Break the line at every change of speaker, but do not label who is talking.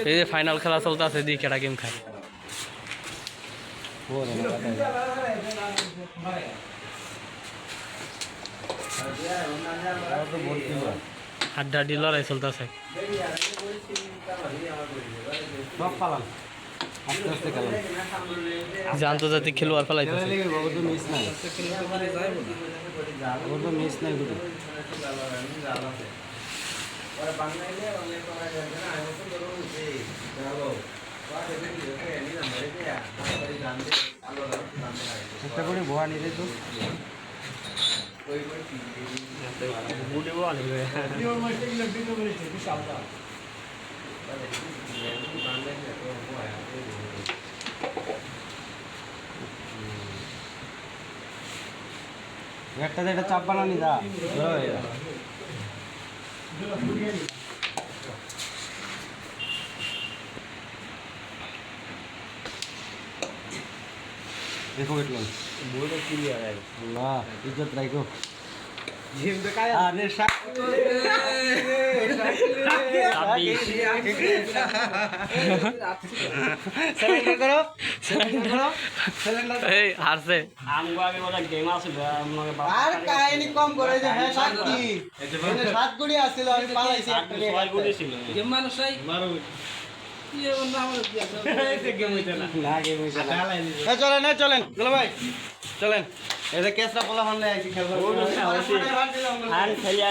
এই যে ফাইনাল খেলা চলতে আছে, দিই কেটা গেম খায়। হাড্ডাহাড্ডি লড়াই চলতেছে। যে আন্তর্জাতিক খেলোয়াড় ফেলাইতেছে।
একটা চাপ বানানি দা देखो बेटलो बोल तो क्लियर है अल्लाह इज्जत रखो जिम तो काय अरे सिलेंडर करो सिलेंडर
এই হারছে
আমগো আগে ওটা গেম আছিল আমগো আর কাহিনী কম করে যে হ্যাঁ সাতটি এখানে সাত গুড়ি আছিল আমি পালাইছি একটা ছয় গুড়ি ছিল গেম মানুষই মারো ये बंदा আমার কি আছে এই গেম হইছে না গেম হইছে না চলেন চলো ভাই চলেন এই যে কেসটা বলা হলে আইছি খেলবো আর খেলি